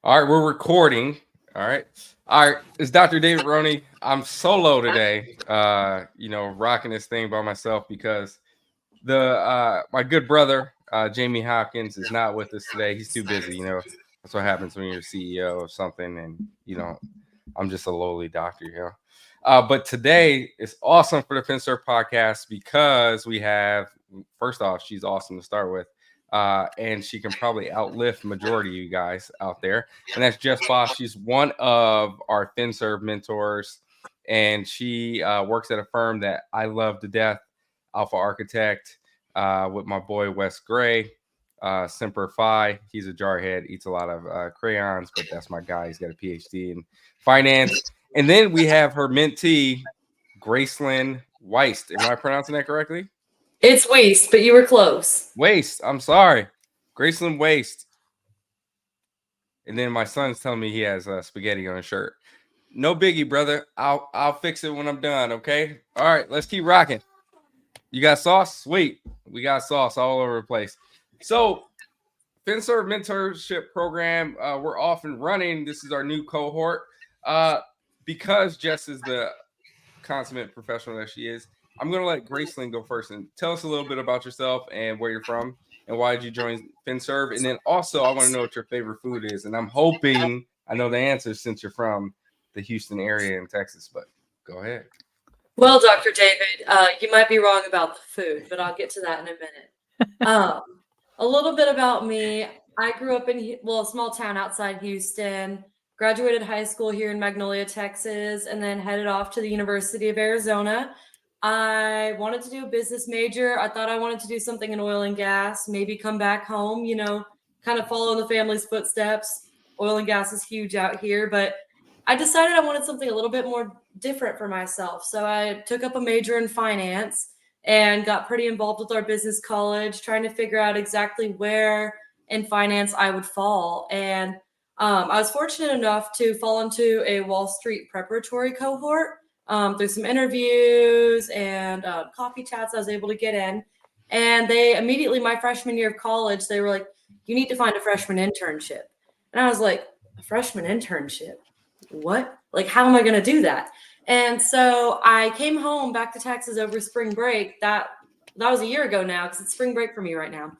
All right, we're recording. All right. All right. It's Dr. David Rhoiney. I'm solo today. Rocking this thing by myself because my good brother, Jamie Hopkins, is not with us today. He's too busy. That's what happens when you're CEO of something and I'm just a lowly doctor, But today is awesome for the FinServe podcast because we have, first off, she's awesome to start with. And she can probably outlift majority of you guys out there. And that's Jess Boss. She's one of our FinServe mentors, and she works at a firm that I love to death, Alpha Architect, with my boy Wes Gray, Semper Fi. He's a jarhead, eats a lot of crayons, but that's my guy. He's got a PhD in finance. And then we have her mentee, Gracelyn Weist. Am I pronouncing that correctly? It's Waste, but you were close. Waste. I'm sorry. Gracelyn Waste. And then my son's telling me he has spaghetti on his shirt. No biggie, brother. I'll fix it when I'm done, okay? All right, let's keep rocking. You got sauce? Sweet. We got sauce all over the place. So, FinServe Mentorship Program, we're off and running. This is our new cohort. Because Jess is the consummate professional that she is, I'm going to let Gracelyn go first and tell us a little bit about yourself and where you're from and why did you join FinServe. And then also, I want to know what your favorite food is. And I'm hoping I know the answer since you're from the Houston area in Texas, but go ahead. Well, Dr. David, you might be wrong about the food, but I'll get to that in a minute. A little bit about me. I grew up in a small town outside Houston, graduated high school here in Magnolia, Texas, and then headed off to the University of Arizona. I wanted to do a business major. I thought I wanted to do something in oil and gas, maybe come back home, kind of follow in the family's footsteps. Oil and gas is huge out here, but I decided I wanted something a little bit more different for myself. So I took up a major in finance and got pretty involved with our business college, trying to figure out exactly where in finance I would fall. And I was fortunate enough to fall into a Wall Street preparatory cohort. Through some interviews and coffee chats, I was able to get in. And they immediately, my freshman year of college, they were like, you need to find a freshman internship. And I was like, a freshman internship? What? Like, how am I going to do that? And so I came home back to Texas over spring break. That was a year ago now because it's spring break for me right now.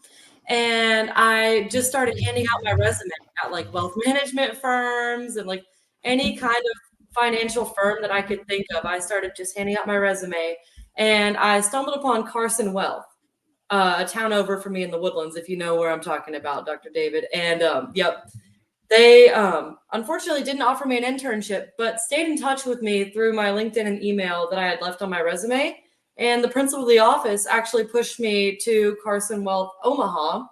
And I just started handing out my resume at like wealth management firms and like any kind of financial firm that I could think of. I started just handing out my resume, and I stumbled upon Carson Wealth, a town over from me in the Woodlands, if you know where I'm talking about, Dr. David. And they unfortunately didn't offer me an internship, but stayed in touch with me through my LinkedIn and email that I had left on my resume. And the principal of the office actually pushed me to Carson Wealth Omaha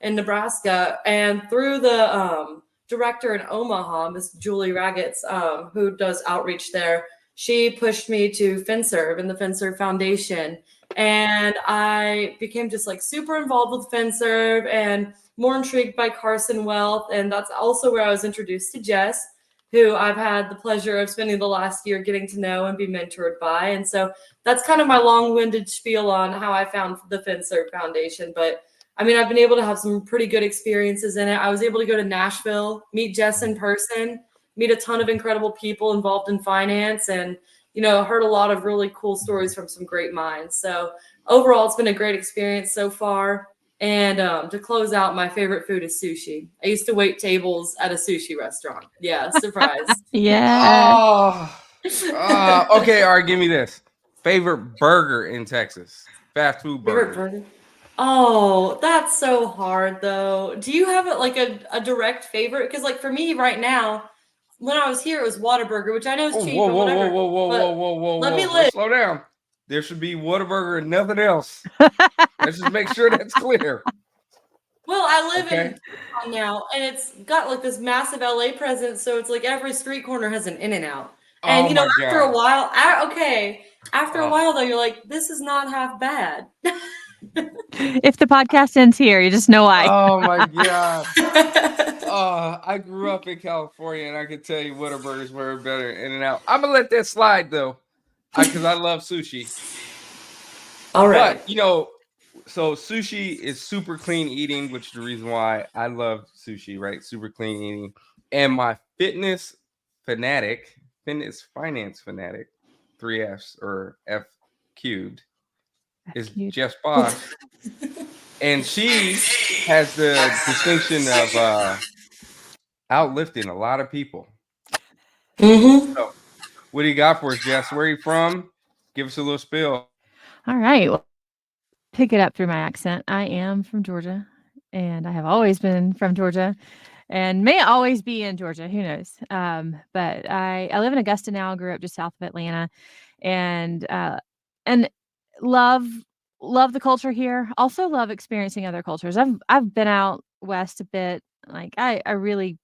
in Nebraska. And through the director in Omaha, Miss Julie Raggets, who does outreach there, she pushed me to FinServe and the FinServe Foundation. And I became just like super involved with FinServe and more intrigued by Carson Wealth. And that's also where I was introduced to Jess, who I've had the pleasure of spending the last year getting to know and be mentored by. And so that's kind of my long-winded spiel on how I found the FinServe Foundation. But I mean, I've been able to have some pretty good experiences in it. I was able to go to Nashville, meet Jess in person, meet a ton of incredible people involved in finance, and, heard a lot of really cool stories from some great minds. So overall, it's been a great experience so far. And to close out, my favorite food is sushi. I used to wait tables at a sushi restaurant. Yeah, surprise. Yeah. Okay, all right, give me this. Favorite burger in Texas? Fast food burger. Favorite burger? Oh, that's so hard, though. Do you have like a direct favorite? Because like for me right now, when I was here, it was Whataburger, which I know is cheap or whatever. Whoa. Let me live. Slow down. There should be Whataburger and nothing else. Let's just make sure that's clear. Well, I live in now, and it's got like this massive LA presence, so it's like every street corner has an In-N-Out. And after a while, after a while though, you're like, this is not half bad. If the podcast ends here, you just know why. Oh my God. I grew up in California, and I can tell you Whataburgers were better than In-N-Out. I'm gonna let that slide though, because I love sushi. All right. But so sushi is super clean eating, which is the reason why I love sushi, right? Super clean eating. And my fitness finance fanatic, 3Fs or F cubed, is Cute. Jess Bosch. And she has the distinction of outlifting a lot of people. Mm-hmm. So, what do you got for us, Jess? Where are you from? Give us a little spill. All right. Well, pick it up through my accent. I am from Georgia, and I have always been from Georgia, and may always be in Georgia. Who knows? But I live in Augusta now. Grew up just south of Atlanta, and love the culture here. Also love experiencing other cultures. I've been out west a bit. Like I really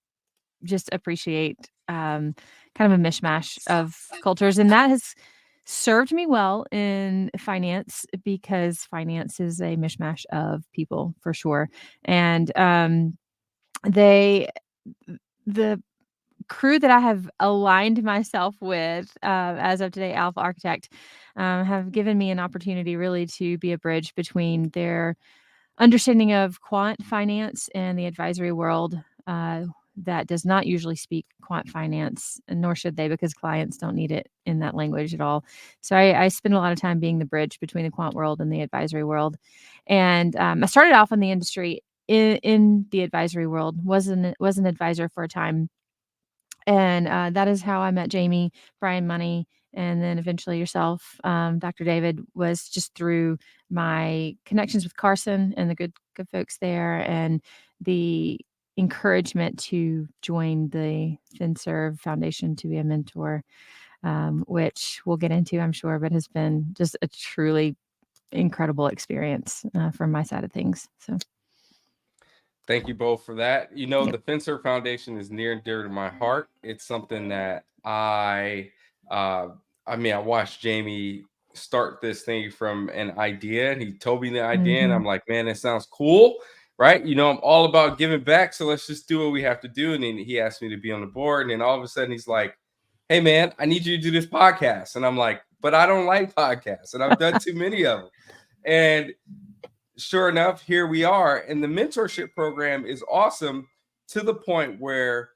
just appreciate kind of a mishmash of cultures, and that has served me well in finance because finance is a mishmash of people for sure. And they the crew that I have aligned myself with as of today, Alpha Architect, have given me an opportunity really to be a bridge between their understanding of quant finance and the advisory world that does not usually speak quant finance, and nor should they, because clients don't need it in that language at all. So I spend a lot of time being the bridge between the quant world and the advisory world. And I started off in the industry in the advisory world, was an advisor for a time, and that is how I met Jamie, Brian Money, and then eventually yourself, Dr. David, was just through my connections with Carson and the good folks there, and the encouragement to join the FinServe Foundation to be a mentor, which we'll get into, I'm sure, but has been just a truly incredible experience from my side of things. So. Thank you both for that. You know, Yep. the Fencer Foundation is near and dear to my heart. It's something that I mean, I watched Jamie start this thing from an idea, and he told me the idea, and I'm like, man, it sounds cool, right? You know, I'm all about giving back, so let's just do what we have to do. And then he asked me to be on the board, and then all of a sudden he's like, hey, man, I need you to do this podcast. And I'm like, but I don't like podcasts, and I've done too many of them. And sure enough, here we are. And the mentorship program is awesome to the point where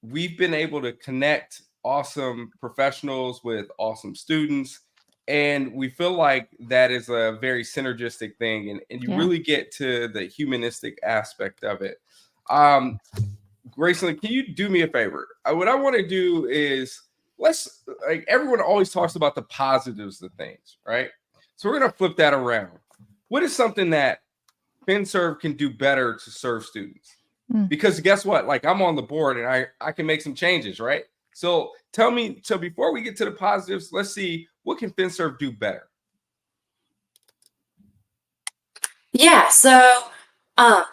we've been able to connect awesome professionals with awesome students. And we feel like that is a very synergistic thing. And you really get to the humanistic aspect of it. Grayson, can you do me a favor? What I want to do is everyone always talks about the positives of things, right? So we're going to flip that around. What is something that FinServe can do better to serve students? Because guess what? Like, I'm on the board and I can make some changes, right? So tell me, so before we get to the positives, let's see, what can FinServe do better? Yeah, so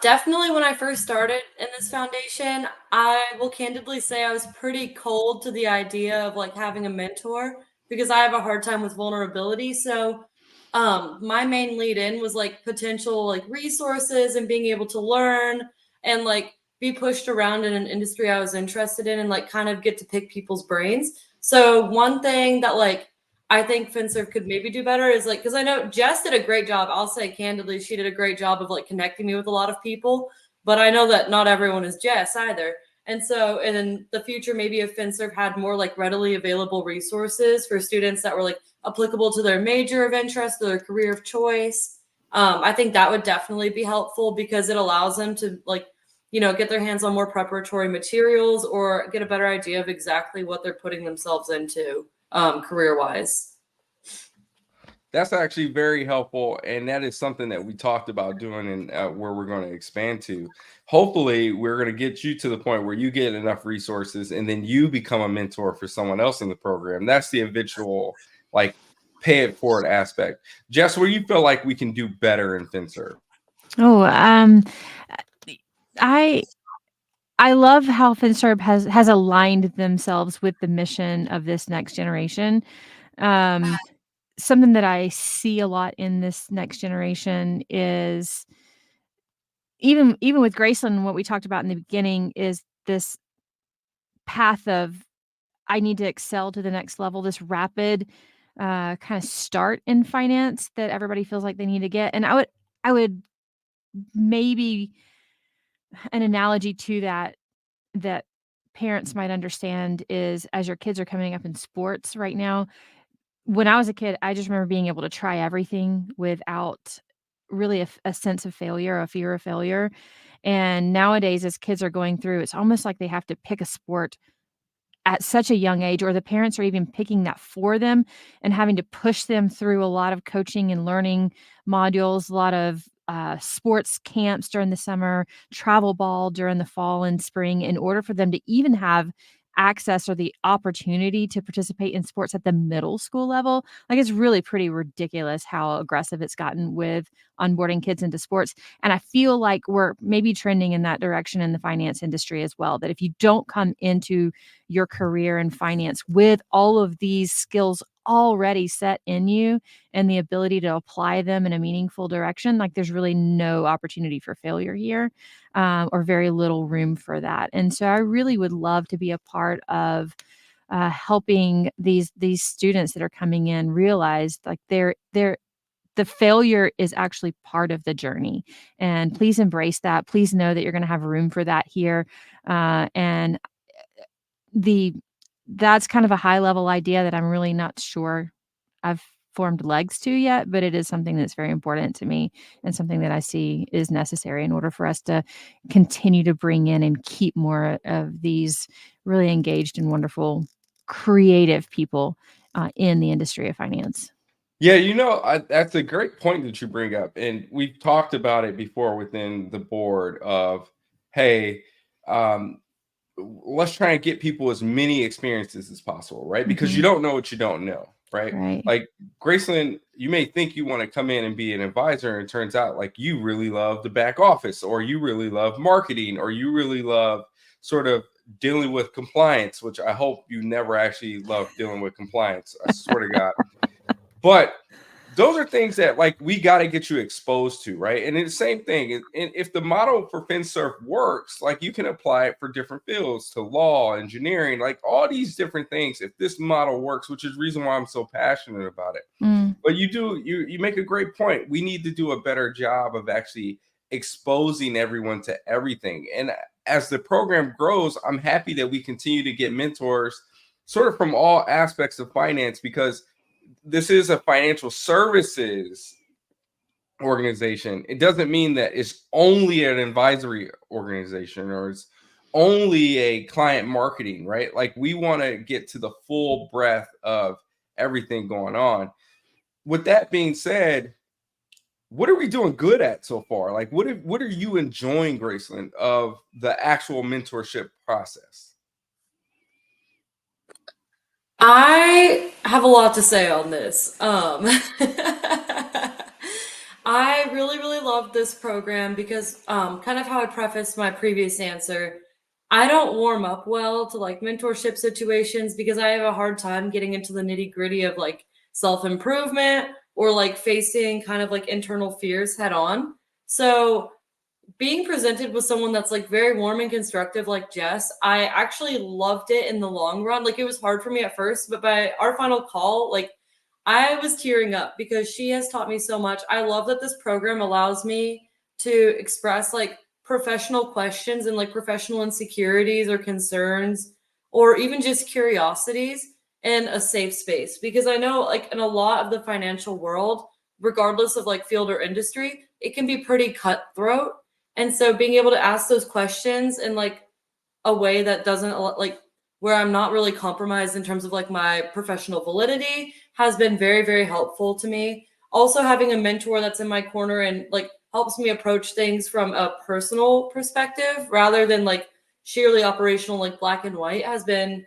definitely when I first started in this foundation, I will candidly say I was pretty cold to the idea of like having a mentor because I have a hard time with vulnerability. So my main lead in was like potential like resources and being able to learn and like be pushed around in an industry I was interested in and like kind of get to pick people's brains. So one thing that like I think FinServe could maybe do better is like, because I know Jess did a great job. I'll say candidly, she did a great job of like connecting me with a lot of people, but I know that not everyone is Jess either. And so, and in the future, maybe if FinServe had more like readily available resources for students that were like applicable to their major of interest or their career of choice, I think that would definitely be helpful because it allows them to like, you know, get their hands on more preparatory materials or get a better idea of exactly what they're putting themselves into career wise. That's actually very helpful, and that is something that we talked about doing and where we're going to expand to. Hopefully, we're going to get you to the point where you get enough resources and then you become a mentor for someone else in the program. That's the eventual, like, pay it forward aspect. Jess, where you feel like we can do better in FinServe? Oh, I love how FinServe has aligned themselves with the mission of this next generation. Something that I see a lot in this next generation is even with Graceland, what we talked about in the beginning is this path of I need to excel to the next level, this rapid kind of start in finance that everybody feels like they need to get. And I would maybe an analogy to that parents might understand is, as your kids are coming up in sports right now, when I was a kid, I just remember being able to try everything without really a sense of failure, a fear of failure. And nowadays, as kids are going through, it's almost like they have to pick a sport at such a young age, or the parents are even picking that for them and having to push them through a lot of coaching and learning modules, a lot of sports camps during the summer, travel ball during the fall and spring, in order for them to even have access or the opportunity to participate in sports at the middle school level. Like, it's really pretty ridiculous how aggressive it's gotten with onboarding kids into sports. And I feel like we're maybe trending in that direction in the finance industry as well, that if you don't come into your career in finance with all of these skills already set in you and the ability to apply them in a meaningful direction, like, there's really no opportunity for failure here, or very little room for that. And so I really would love to be a part of helping these students that are coming in realize, like, the failure is actually part of the journey. And please embrace that. Please know that you're going to have room for that here. And the that's kind of a high level idea that I'm really not sure I've formed legs to yet, but it is something that's very important to me and something that I see is necessary in order for us to continue to bring in and keep more of these really engaged and wonderful, creative people in the industry of finance. Yeah, that's a great point that you bring up, and we've talked about it before within the board of, hey, um, let's try and get people as many experiences as possible, right? Because you don't know what you don't know, right? Right. Like, Graceland, you may think you want to come in and be an advisor, and it turns out like you really love the back office, or you really love marketing, or you really love sort of dealing with compliance, which I hope you never actually love dealing with compliance. I swear to God. But those are things that, like, we got to get you exposed to, right? And it's the same thing. And if the model for FinSurf works, like, you can apply it for different fields, to law, engineering, like all these different things. If this model works, which is the reason why I'm so passionate about it. But you make a great point. We need to do a better job of actually exposing everyone to everything. And as the program grows, I'm happy that we continue to get mentors sort of from all aspects of finance, because this is a financial services organization. It doesn't mean that it's only an advisory organization or it's only a client marketing, right? Like, we want to get to the full breadth of everything going on. With that being said, what are we doing good at so far? Like, what are you enjoying, Graceland, of the actual mentorship process? I have a lot to say on this. I really, really love this program because, kind of how I prefaced my previous answer, I don't warm up well to like mentorship situations because I have a hard time getting into the nitty gritty of like self improvement or like facing kind of like internal fears head on. So being presented with someone that's like very warm and constructive like Jess, I actually loved it in the long run. Like, it was hard for me at first, but by our final call, like, I was tearing up because she has taught me so much. I love that this program allows me to express like professional questions and like professional insecurities or concerns or even just curiosities in a safe space, because I know like in a lot of the financial world, regardless of like field or industry, it can be pretty cutthroat. And so being able to ask those questions in like a way that doesn't like where I'm not really compromised in terms of like my professional validity has been very, very helpful to me. Also, having a mentor that's in my corner and like helps me approach things from a personal perspective rather than like sheerly operational, like black and white, has been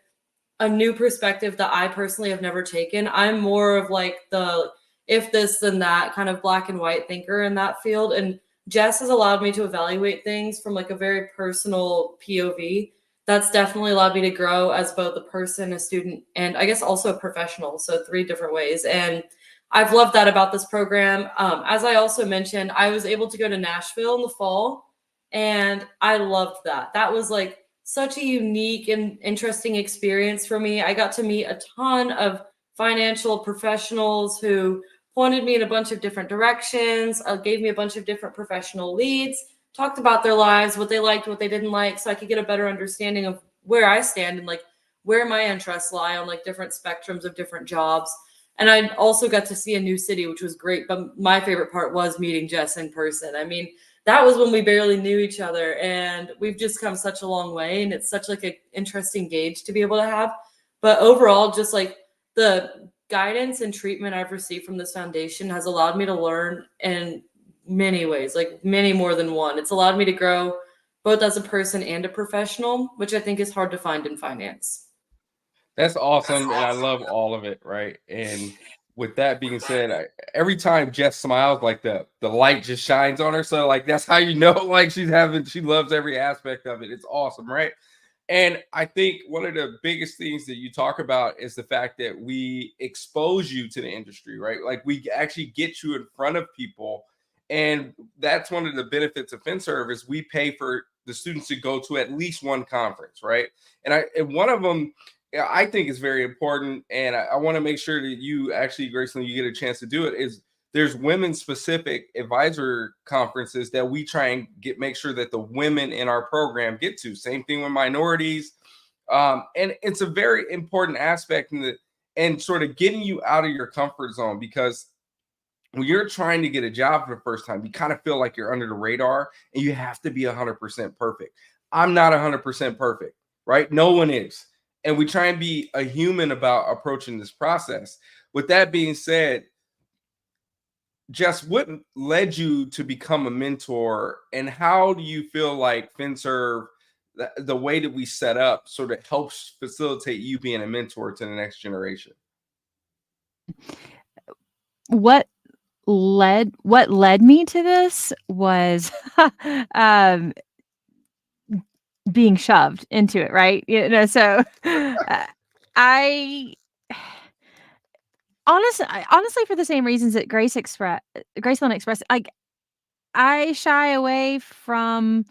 a new perspective that I personally have never taken. I'm more of like the if this then that kind of black and white thinker in that field. And Jess has allowed me to evaluate things from like a very personal POV. That's definitely allowed me to grow as both a person, a student, and I guess also a professional. So 3 different ways. And I've loved that about this program. As I also mentioned, I was able to go to Nashville in the fall, and I loved that. That was like such a unique and interesting experience for me. I got to meet a ton of financial professionals who pointed me in a bunch of different directions, gave me a bunch of different professional leads, talked about their lives, what they liked, what they didn't like, so I could get a better understanding of where I stand and like where my interests lie on like different spectrums of different jobs. And I also got to see a new city, which was great. But my favorite part was meeting Jess in person. I mean, that was when we barely knew each other, and we've just come such a long way. And it's such like an interesting gauge to be able to have. But overall, just like the guidance and treatment I've received from this foundation has allowed me to learn in many ways, like many more than one. It's allowed me to grow both as a person and a professional, which I think is hard to find in finance. That's awesome, and I love all of it, right? And with that being said, every time Jess smiles, like the light just shines on her. So like that's how you know, like she loves every aspect of it. It's awesome, right? And I think one of the biggest things that you talk about is the fact that we expose you to the industry, right? Like we actually get you in front of people. And that's one of the benefits of FinServe is we pay for the students to go to at least one conference, right? And one of them I think is very important. And I want to make sure that you actually, Graceland, you get a chance to do it, is there's women specific advisor conferences that we try and make sure that the women in our program get to. Same thing with minorities. And it's a very important aspect and sort of getting you out of your comfort zone, because when you're trying to get a job for the first time, you kind of feel like you're under the radar and you have to be 100% perfect. I'm not 100% perfect, right? No one is. And we try and be a human about approaching this process. With that being said, Jess, what led you to become a mentor, and how do you feel like FinServe, the way that we set up, sort of helps facilitate you being a mentor to the next generation? What led me to this was um, being shoved into it, right? So I honestly, for the same reasons that Graceland expressed, like I shy away from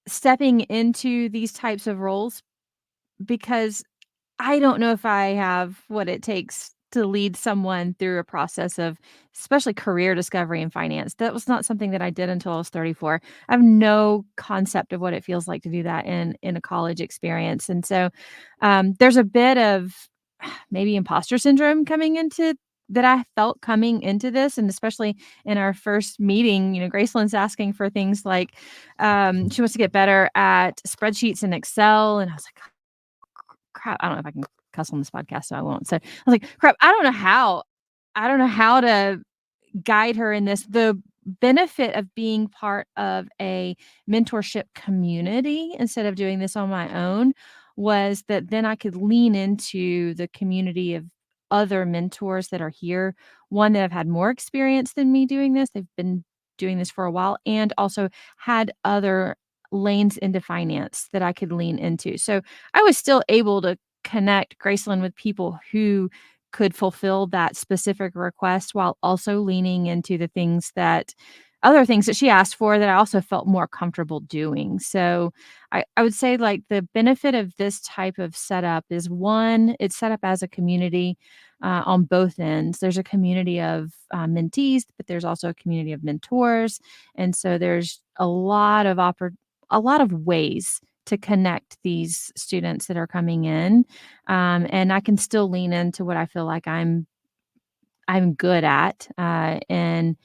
stepping into these types of roles because I don't know if I have what it takes to lead someone through a process of especially career discovery in finance. That was not something that I did until I was 34. I have no concept of what it feels like to do that in a college experience. And so there's a bit of maybe imposter syndrome coming into that I felt coming into this. And especially in our first meeting, Graceland's asking for things like she wants to get better at spreadsheets and Excel. And I was like, crap, I don't know if I can cuss on this podcast, so I won't. So I was like, crap, I don't know how to guide her in this. The benefit of being part of a mentorship community instead of doing this on my own was that then I could lean into the community of other mentors that are here. One that have had more experience than me doing this. They've been doing this for a while and also had other lanes into finance that I could lean into. So I was still able to connect Graceland with people who could fulfill that specific request while also leaning into the other things that she asked for that I also felt more comfortable doing. So I would say like the benefit of this type of setup is one, it's set up as a community on both ends. There's a community of mentees, but there's also a community of mentors. And so there's a lot of ways to connect these students that are coming in. And I can still lean into what I feel like I'm good at, and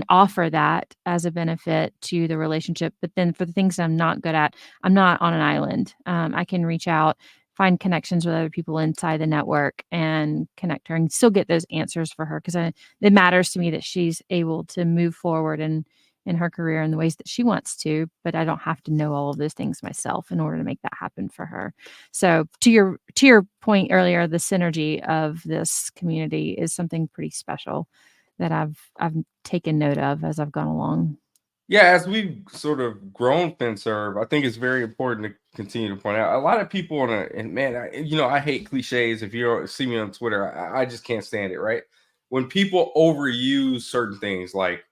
offer that as a benefit to the relationship. But then for the things I'm not good at, I'm not on an island. I can reach out, find connections with other people inside the network, and connect her, and still get those answers for her because it matters to me that she's able to move forward in her career in the ways that she wants to. But I don't have to know all of those things myself in order to make that happen for her. So to your point earlier, the synergy of this community is something pretty special that I've taken note of as I've gone along. Yeah, as we've sort of grown FinServe, I think it's very important to continue to point out a lot of people and man, I hate cliches. If you see me on Twitter, I just can't stand it, right? When people overuse certain things like,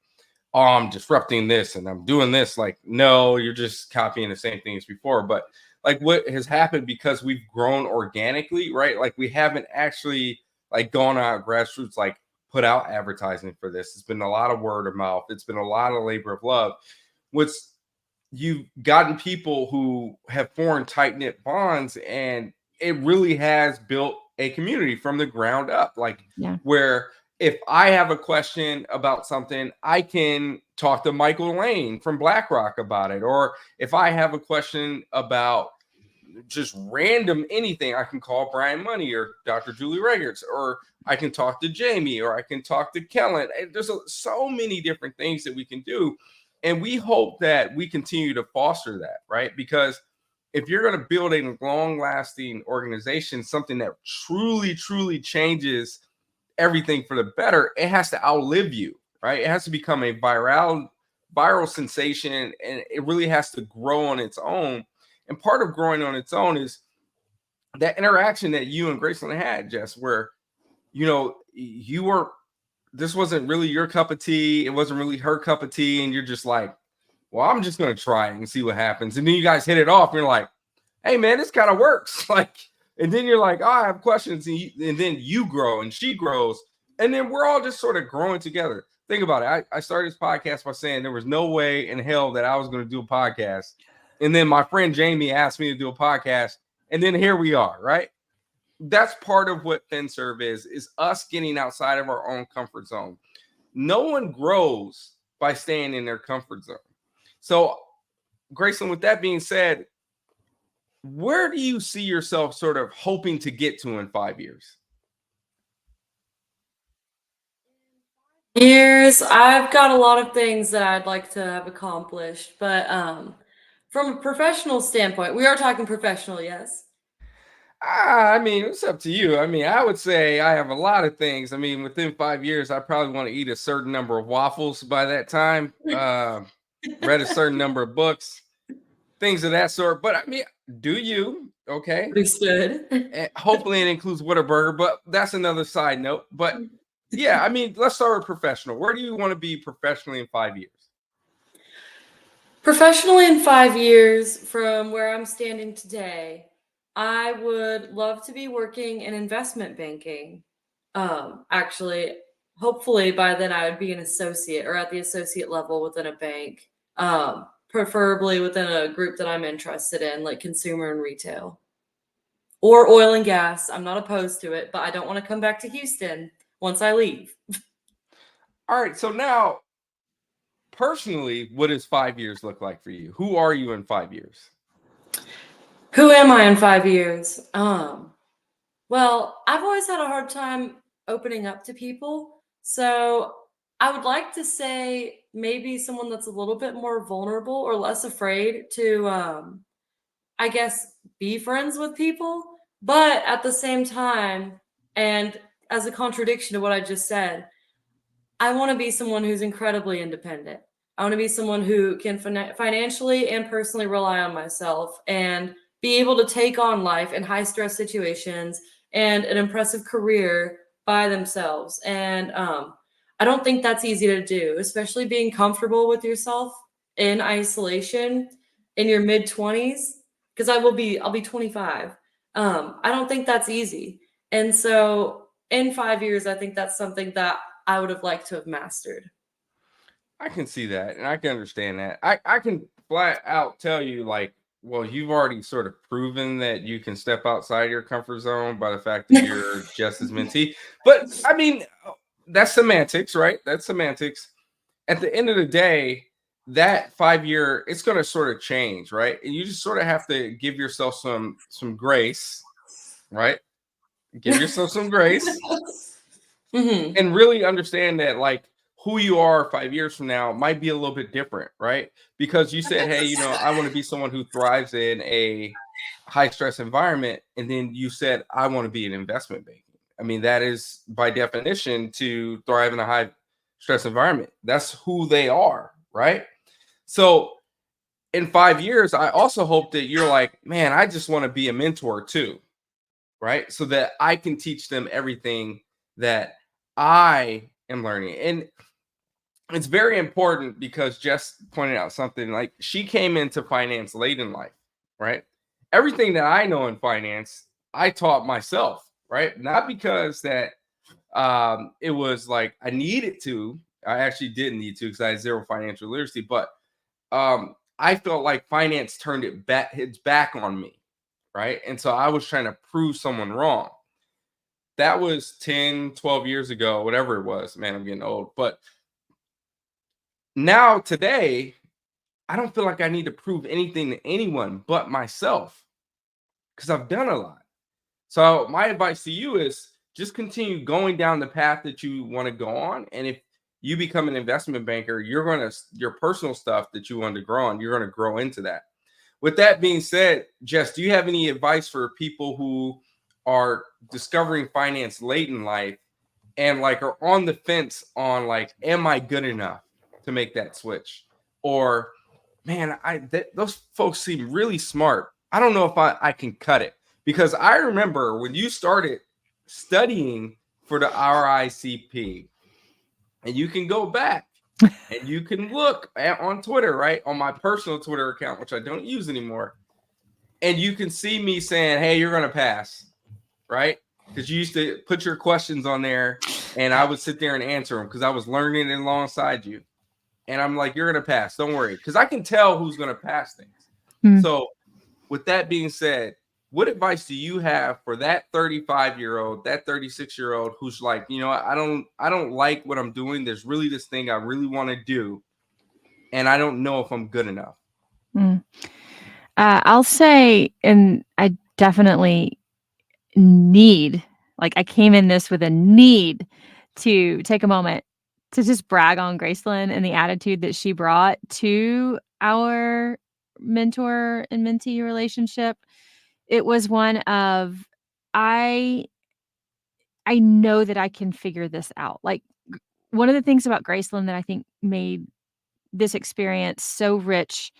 oh, I'm disrupting this and I'm doing this. Like, no, you're just copying the same thing as before. But like what has happened because we've grown organically, right? Like we haven't actually like gone out grassroots, like put out advertising for this. It's been a lot of word of mouth. It's been a lot of labor of love. What's you've gotten people who have formed tight-knit bonds, and it really has built a community from the ground up. Like, Yeah. where if I have a question about something, I can talk to Michael Lane from BlackRock about it. Or if I have a question about just random anything, I can call Brian Money or Dr. Julie Regerts, or I can talk to Jamie, or I can talk to Kellen. There's so many different things that we can do. And we hope that we continue to foster that, right? Because if you're going to build a long lasting organization, something that truly, truly changes everything for the better, it has to outlive you, right? It has to become a viral sensation, and it really has to grow on its own. And part of growing on its own is that interaction that you and Graceland had, Jess, where, you were, this wasn't really your cup of tea. It wasn't really her cup of tea. And you're just like, well, I'm just going to try it and see what happens. And then you guys hit it off. And you're like, hey, man, this kind of works. Like, and then you're like, oh, I have questions. And then you grow and she grows. And then we're all just sort of growing together. Think about it. I started this podcast by saying there was no way in hell that I was going to do a podcast. And then my friend Jamie asked me to do a podcast. And then here we are, right? That's part of what FinServe is us getting outside of our own comfort zone. No one grows by staying in their comfort zone. So, Graceland, with that being said, where do you see yourself sort of hoping to get to in 5 years? Years, I've got a lot of things that I'd like to have accomplished, but from a professional standpoint, we are talking professional, yes. I mean, it's up to you. I mean, I would say I have a lot of things. I mean, within 5 years, I probably want to eat a certain number of waffles by that time. Read a certain number of books, things of that sort. But I mean, do you? Okay. Understood. And hopefully it includes Whataburger, but that's another side note. But yeah, I mean, let's start with professional. Where do you want to be professionally in 5 years? Professionally in 5 years from where I'm standing today, I would love to be working in investment banking. Actually, hopefully by then I would be an associate or at the associate level within a bank. Preferably within a group that I'm interested in, like consumer and retail. Or oil and gas. I'm not opposed to it, but I don't want to come back to Houston once I leave. All right. So now, personally, what does 5 years look like for you? Who are you in 5 years? Who am I in 5 years? Well, I've always had a hard time opening up to people. So I would like to say maybe someone that's a little bit more vulnerable or less afraid to, I guess, be friends with people. But at the same time, and as a contradiction to what I just said, I want to be someone who's incredibly independent. I want to be someone who can financially and personally rely on myself and be able to take on life in high stress situations and an impressive career by themselves. And I don't think that's easy to do, especially being comfortable with yourself in isolation in your mid 20s, because I'll be 25. I don't think that's easy. And so in 5 years, I think that's something that I would have liked to have mastered. I can see that, and I can understand that. I can flat out tell you, like, well, you've already sort of proven that you can step outside your comfort zone by the fact that you're just as mentee. But I mean, that's semantics, right? That's semantics. At the end of the day, that 5 year, it's going to sort of change, right? And you just sort of have to give yourself some grace, right? Give yourself some grace. Mhm. And really understand that, like, who you are 5 years from now might be a little bit different, right? Because you said, hey, I want to be someone who thrives in a high stress environment. And then you said, I want to be an investment banking. I mean, that is by definition to thrive in a high stress environment. That's who they are, right? So in 5 years, I also hope that you're like, man, I just want to be a mentor too, right? So that I can teach them everything that I am learning. And it's very important because Jess pointed out something, like, she came into finance late in life, right? Everything that I know in finance, I taught myself, right? Not because that it was like I needed to. I actually didn't need to because I had zero financial literacy, but I felt like finance turned its back on me, right? And so I was trying to prove someone wrong. That was 10, 12 years ago, whatever it was. Man, I'm getting old. But now today, I don't feel like I need to prove anything to anyone but myself because I've done a lot. So my advice to you is just continue going down the path that you want to go on. And if you become an investment banker, your personal stuff that you want to grow on, you're going to grow into that. With that being said, Jess, do you have any advice for people who are discovering finance late in life and like are on the fence on like, am I good enough to make that switch? Or, man, those folks seem really smart. I don't know if I can cut it. Because I remember when you started studying for the RICP, and you can go back and you can look on Twitter, right? On my personal Twitter account, which I don't use anymore. And you can see me saying, hey, you're going to pass, right? Because you used to put your questions on there and I would sit there and answer them because I was learning it alongside you. And I'm like, you're going to pass. Don't worry. Because I can tell who's going to pass things. So with that being said, what advice do you have for that 35-year-old, that 36-year-old who's like, I don't like what I'm doing. There's really this thing I really want to do, and I don't know if I'm good enough. I'll say, and I definitely I came in this with a need to take a moment to just brag on Gracelyn and the attitude that she brought to our mentor and mentee relationship. It was one of, I know that I can figure this out. Like, one of the things about Gracelyn that I think made this experience so rich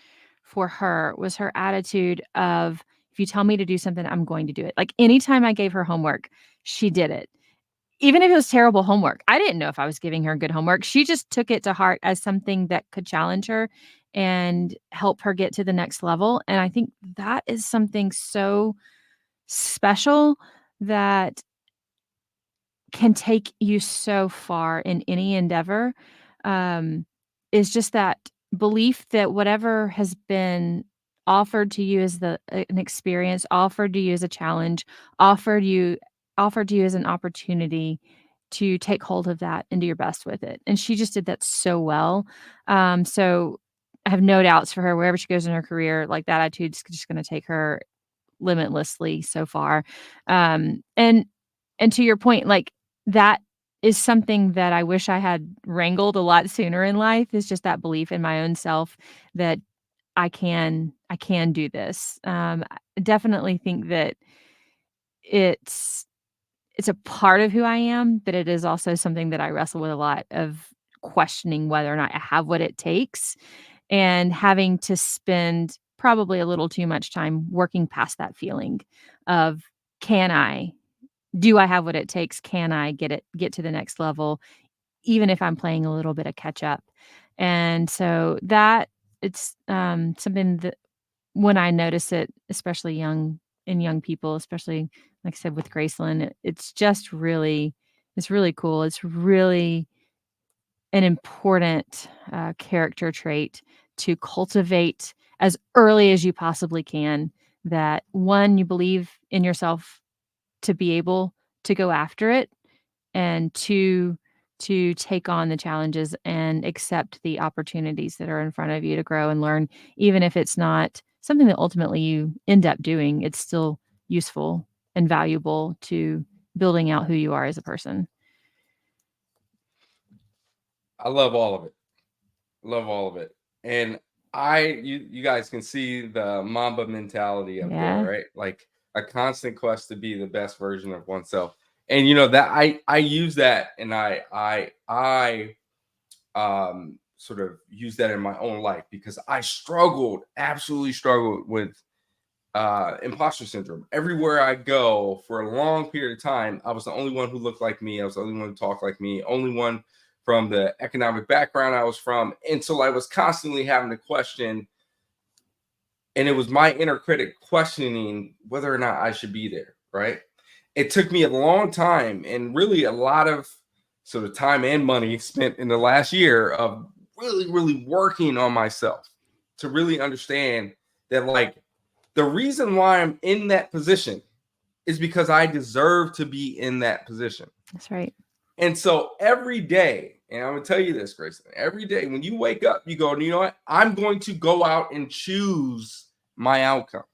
for her was her attitude of, if you tell me to do something, I'm going to do it. Like, anytime I gave her homework, she did it. Even if it was terrible homework, I didn't know if I was giving her good homework. She just took it to heart as something that could challenge her and help her get to the next level. And I think that is something so special that can take you so far in any endeavor, is just that belief that whatever has been offered to you as an experience, offered to you as a challenge, offered to you as an opportunity to take hold of that and do your best with it. And she just did that so well. So I have no doubts for her wherever she goes in her career. Like, that attitude's just going to take her limitlessly so far. And to your point, like, that is something that I wish I had wrangled a lot sooner in life, is just that belief in my own self that I can do this. I definitely think that it's a part of who I am, but it is also something that I wrestle with a lot, of questioning whether or not I have what it takes, and having to spend probably a little too much time working past that feeling of, do I have what it takes? Can I get to the next level, even if I'm playing a little bit of catch up? And so that it's something that, when I notice it, especially young people, especially like I said with Gracelyn, it's just really, it's really cool. It's really an important character trait to cultivate as early as you possibly can. That, one, you believe in yourself to be able to go after it, and two, to take on the challenges and accept the opportunities that are in front of you to grow and learn. Even if it's not something that ultimately you end up doing, it's still useful and valuable to building out who you are as a person. I love all of it. Love all of it. And you guys can see the Mamba mentality up there, right? Like, a constant quest to be the best version of oneself. And that I use that, and I sort of use that in my own life, because I absolutely struggled with imposter syndrome. Everywhere I go for a long period of time, I was the only one who looked like me. I was the only one who talked like me, only one from the economic background I was from. And so I was constantly having to question, and it was my inner critic questioning whether or not I should be there, right? It took me a long time, and really a lot of sort of time and money spent in the last year of really, really working on myself to really understand that, like, the reason why I'm in that position is because I deserve to be in that position. That's right. And so every day, and I'm going to tell you this, Grayson, every day when you wake up, you go, you know what? I'm going to go out and choose my outcome.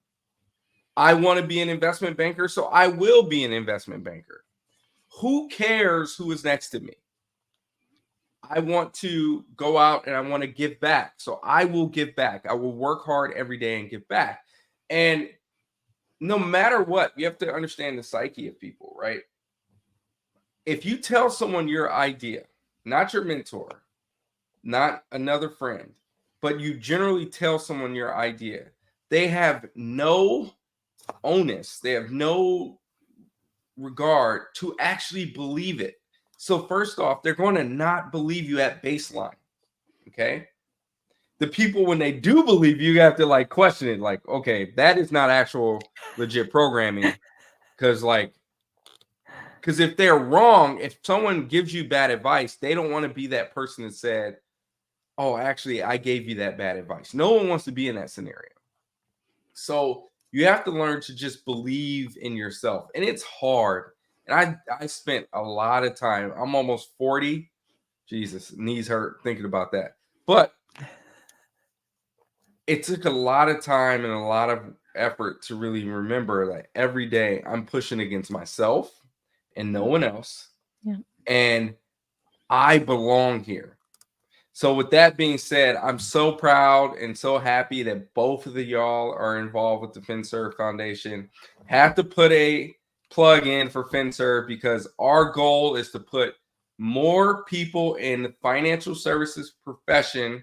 I want to be an investment banker, so I will be an investment banker. Who cares who is next to me? I want to go out and I want to give back. So I will give back. I will work hard every day and give back. And no matter what, you have to understand the psyche of people, right? If you tell someone your idea, not your mentor, not another friend, but you generally tell someone your idea, they have no onus, they have no regard to actually believe it. So first off, they're going to not believe you at baseline. Okay. The people, when they do believe you, have to like question it. Like, okay, that is not actual legit programming. Because if they're wrong, if someone gives you bad advice, they don't want to be that person that said, oh, actually, I gave you that bad advice. No one wants to be in that scenario. So you have to learn to just believe in yourself. And it's hard. And I spent a lot of time. I'm almost 40. Jesus, knees hurt thinking about that. But it took a lot of time and a lot of effort to really remember that every day I'm pushing against myself and no one else. Yeah. And I belong here. So with that being said, I'm so proud and so happy that both of y'all are involved with the FinServe Foundation. Have to put a plug in for FinServe because our goal is to put more people in the financial services profession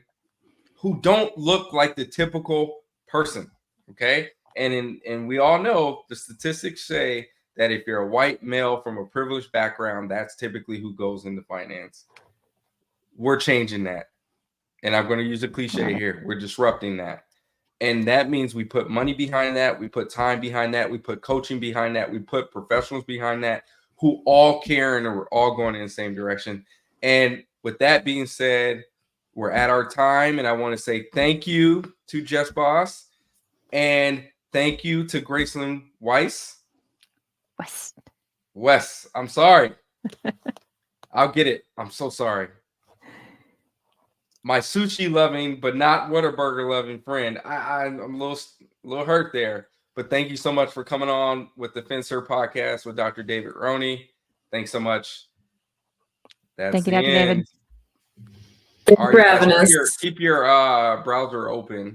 who don't look like the typical person. Okay. And we all know the statistics say that if you're a white male from a privileged background, that's typically who goes into finance. We're changing that. And I'm going to use a cliche here. We're disrupting that. And that means we put money behind that. We put time behind that. We put coaching behind that. We put professionals behind that who all care and are all going in the same direction. And with that being said, we're at our time. And I want to say thank you to Jess Boss. And thank you to Graceland West. I'm sorry. I'll get it. I'm so sorry. My sushi loving, but not Whataburger loving friend. I'm a little hurt there, but thank you so much for coming on with the FinServe podcast with Dr. David Rhoiney. Thanks so much. Thank you, Dr. David. All right, guys, keep your browser open.